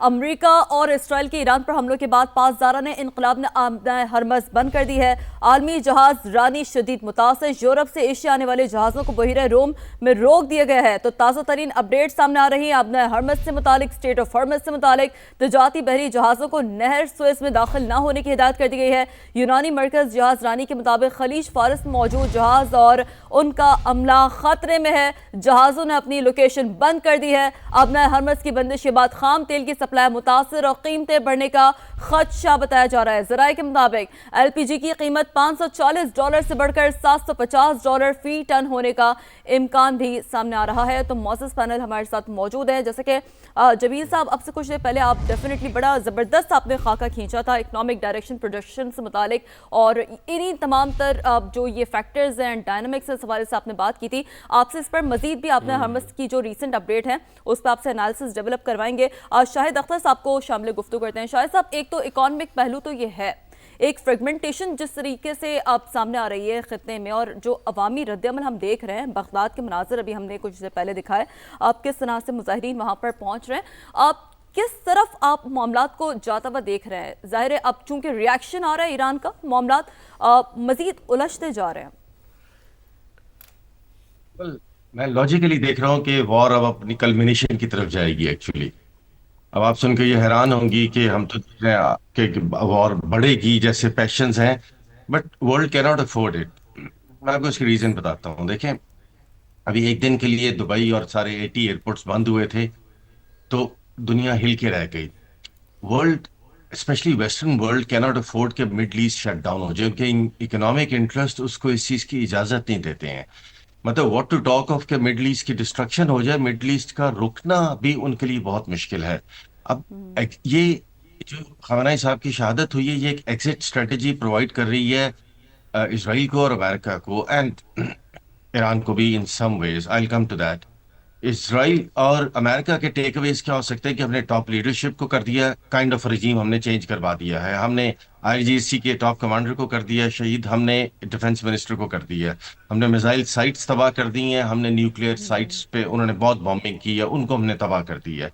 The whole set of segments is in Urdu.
امریکہ اور اسرائیل کے ایران پر حملوں کے بعد پاسدارانہ انقلاب نے آمدہ ہرمز بند کر دی ہے۔ عالمی جہاز رانی شدید متاثر، یورپ سے ایشیا آنے والے جہازوں کو بحیرہ روم میں روک دیا گیا ہے۔ تو تازہ ترین اپڈیٹ سامنے آ رہی ہیں آمدہ ہرمز سے متعلق، اسٹریٹ آف ہرمز سے متعلق۔ تجارتی بحری جہازوں کو نہر سوئز میں داخل نہ ہونے کی ہدایت کر دی گئی ہے۔ یونانی مرکز جہاز رانی کے مطابق خلیج فارس میں موجود جہاز اور ان کا عملہ خطرے میں ہے۔ جہازوں نے اپنی لوکیشن بند کر دی ہے۔ آمدہ ہرمز کی بندش کے بعد خام تیل کی سپلائی متاثر اور قیمتیں بڑھنے کا خدشہ بتایا جا رہا ہے۔ ذرائع کے مطابق ایل پی جی کی قیمت $540 سے بڑھ کر $750 فی ٹن ہونے کا امکان بھی سامنے آ رہا ہے۔ تو معزز پینل ہمارے ساتھ موجود ہے، جیسے کہ جمیل صاحب اب سے کچھ دیر پہلے آپ ڈیفینیٹلی بڑا زبردست آپ نے خاکہ کھینچا تھا اکنامک ڈائریکشن پروجیکشن سے متعلق، اور انہی تمام تر جو یہ فیکٹرز ہیں ڈائنامکس اس حوالے سے آپ نے بات کی تھی۔ آپ سے اس پر مزید بھی آپ نے ہرمز کی جو ریسنٹ اپڈیٹ ہے اس پہ آپ سے انالیسس ڈیولپ کروائیں گے۔ شاہد اختر صاحب کو شامل گفتگو کرتے ہیں۔ شاہد صاحب، ایک تو اکانومک پہلو تو یہ ہے، ایک فریگمنٹیشن جس طریقے سے آپ سامنے آ رہی ہے خطے میں، اور جو عوامی رد عمل ہم دیکھ رہے ہیں، بغداد کے مناظر ابھی ہم نے کچھ دیر پہلے دکھائے، آپ کس طرح سے مظاہرین وہاں پر پہنچ رہے ہیں، آپ کس طرف آپ معاملات کو جاتا ہوا دیکھ رہے ہیں؟ ظاہر ہے اب چونکہ ریاکشن آ رہا ہے ایران کا، معاملات مزید الجھتے جا رہے ہیں۔ میں لاجیکلی دیکھ رہا ہوں کہ وار اب اپنی کلمینیشن کی طرف جائے گی ایکچولی۔ اب آپ سن کے یہ حیران ہوں گی کہ ہم تو دیکھ رہے ہیں کہ وار بڑھے گی جیسے پیشنز ہیں، بٹ ورلڈ کی ناٹ افورڈ اٹ۔ میں آپ کو اس کی ریزن بتاتا ہوں۔ دیکھیں، ابھی ایک دن کے لیے دبئی اور سارے 80 ایئرپورٹس بند ہوئے تھے تو دنیا ہل کے رہ گئی۔ ورلڈ اسپیشلی ویسٹرن ورلڈ کی ناٹ افورڈ کہ مڈل ایسٹ شٹ ڈاؤن ہو جائے، کیونکہ اکنامک انٹرسٹ اس کو اس چیز کی اجازت نہیں دیتے ہیں۔ مطلب واٹ ٹو ٹاک آف کہ مڈل ایسٹ کی ڈسٹرکشن ہو جائے، مڈل ایسٹ کا رکنا بھی ان کے لیے بہت مشکل ہے۔ اب یہ جو خامنہ ای صاحب کی شہادت ہوئی ہے، یہ ایک ایگزٹ اسٹریٹجی پرووائڈ کر رہی ہے اسرائیل کو اور امریکہ کو، اینڈ ایران کو بھی ان سم ویز۔ آئی ول کم ٹو دیٹ۔ اسرائیل اور امریکہ کے ٹیک اویز کیا ہو سکتے ہیں کہ ہم نے ٹاپ لیڈرشپ کو کر دیا، کائنڈ آف رجیم ہم نے چینج کروا دیا ہے، ہم نے آئی جی سی کے ٹاپ کمانڈر کو کر دیا شہید، ہم نے ڈیفنس منسٹر کو کر دیا، ہم نے میزائل سائٹس تباہ کر دی ہیں، ہم نے نیوکلیئر سائٹس پہ انہوں نے بہت بامبنگ کی ہے، ان کو ہم نے تباہ کر دی ہے۔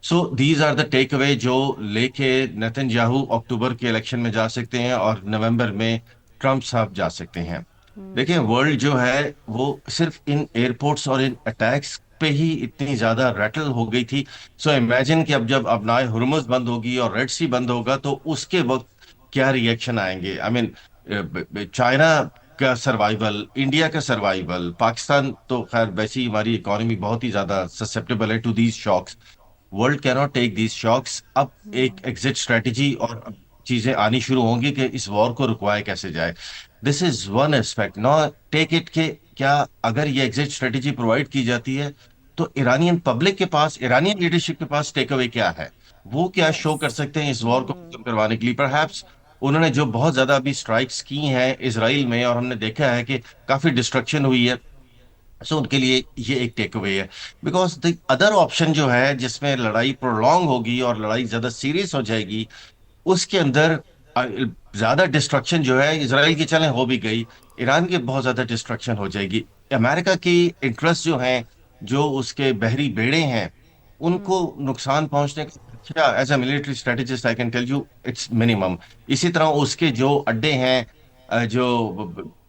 سو دیز آر دا ٹیک اوے جو لے کے نیتن یاہو اکتوبر کے الیکشن میں جا سکتے ہیں اور نومبر میں ٹرمپ صاحب جا سکتے ہیں۔ دیکھیں، ورلڈ جو ہے وہ صرف ان ایئرپورٹس اور ان اٹیکس پہ ہی اتنی زیادہ ریٹل ہو گئی تھی۔ سو امیجن کہ اب جب ابنائے ہرمز بند ہوگی اور ریڈ سی بند ہوگا تو اس کے وقت کیا ریئیکشن آئیں گے۔ آئی مین چائنا کا سروائیول، انڈیا کا سروائیول، پاکستان تو خیر ویسی ہماری اکانومی بہت ہی زیادہ سسپٹیبل ہے ٹو دیز شاکس۔ ورلڈ کی ناٹ ٹیک دیز شاکس۔ اب ایک ایگزٹ اسٹریٹجی اور اب چیزیں آنی شروع ہوں گی کہ اس وار کو رکوایا کیسے جائے۔ دس از ون اسپیکٹ نا ٹیک اٹ کہ کیا اگر یہ ایگزٹ اسٹریٹجی پرووائڈ کی جاتی ہے تو ایرانین پبلک کے پاس، ایرانین لیڈرشپ کے پاس ٹیک اوے کیا ہے، وہ کیا شو کر سکتے ہیں اس وار کو ختم کروانے کے لیے۔ پرہیپس انہوں نے جو بہت زیادہ ابھی اسٹرائکس کی ہیں اسرائیل میں، اور ہم نے دیکھا ہے کہ کافی ڈسٹرکشن ہوئی ہے، سو ان کے لیے یہ ایک ٹیک اوے ہے۔ بیکاز دی ادر آپشن جو ہے جس میں لڑائی پرولونگ ہوگی اور لڑائی زیادہ سیریس ہو جائے گی، اس کے اندر زیادہ ڈسٹرکشن جو ہے اسرائیل کی چلیں ہو بھی گئی، ایران کی بہت زیادہ ڈسٹرکشن ہو جائے گی۔ امریکہ کی انٹرسٹ جو ہیں، جو اس کے بحری بیڑے ہیں، ان کو نقصان پہنچنے کا as a military strategist I can tell you it's minimum. اسی طرح اس کے جو اڈے ہیں جو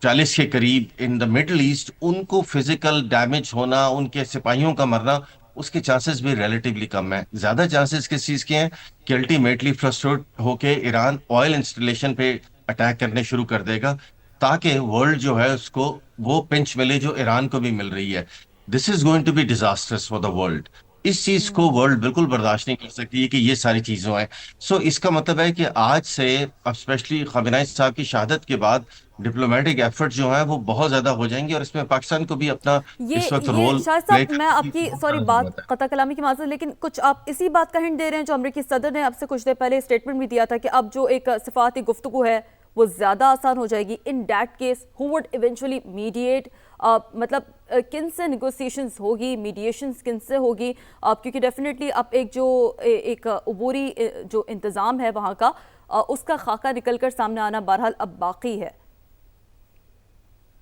40 کے قریب ان دا مڈل ایسٹ، ان کو فزیکل ڈیمیج ہونا، ان کے سپاہیوں کا مرنا، اس کے چانسز بھی ریلیٹیولی کم ہیں۔ زیادہ چانسز کس چیز کے ہیں کہ الٹیمیٹلی فرسٹریٹ ہو کے ایران آئل انسٹالیشن پہ اٹیک کرنے شروع کر دے گا، تاکہ ورلڈ جو ہے اس کو وہ پنچ ملے جو ایران کو بھی مل رہی ہے۔ This is going to be disastrous for the world. اس چیز کو ورلڈ بالکل برداشت نہیں کر سکتی ہے کہ یہ ساری چیزیں ہیں۔ سو اس کا مطلب ہے کہ آج سے اب اسپیشلی خامنہ صاحب کی شہادت کے بعد ڈپلومیٹک ایفرٹ جو ہیں وہ بہت زیادہ ہو جائیں گے، اور اس میں پاکستان کو بھی اپنا اس وقت یہ رول شاہد پلے صاحب، میں آپ کی سوری کرنے کی بات ضرورت ہے۔ قطع کلامی کی معذرت، لیکن کچھ آپ اسی بات کا ہنٹ دے رہے ہیں جو امریکی صدر نے اب سے کچھ دیر پہلے اسٹیٹمنٹ بھی دیا تھا کہ اب جو ایک سفارتی گفتگو ہے وہ زیادہ آسان ہو جائے گی۔ In that case who would eventually mediate, مطلب کن سے نیگوسیشنز ہوگی، میڈیشنز کن سے ہوگی، کیونکہ ڈیفینیٹلی اب ایک جو ایک عبوری جو انتظام ہے وہاں کا، اس کا خاکہ نکل کر سامنے آنا بہرحال اب باقی ہے۔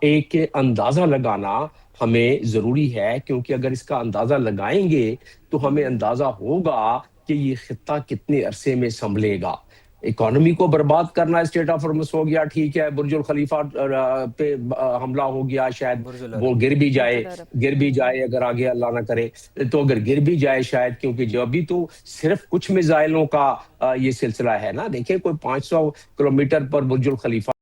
ایک اندازہ لگانا ہمیں ضروری ہے، کیونکہ اگر اس کا اندازہ لگائیں گے تو ہمیں اندازہ ہوگا کہ یہ خطہ کتنے عرصے میں سنبھلے گا۔ اکانومی کو برباد کرنا اسٹیٹ آف ہرمز ہو گیا، ٹھیک ہے، برج الخلیفہ پہ حملہ ہو گیا، شاید برج وہ العرب۔ گر بھی جائے اگر آگے اللہ نہ کرے، تو اگر گر بھی جائے شاید، کیونکہ جو ابھی تو صرف کچھ میزائلوں کا یہ سلسلہ ہے نا، دیکھیں کوئی 500 کلومیٹر پر برج الخلیفہ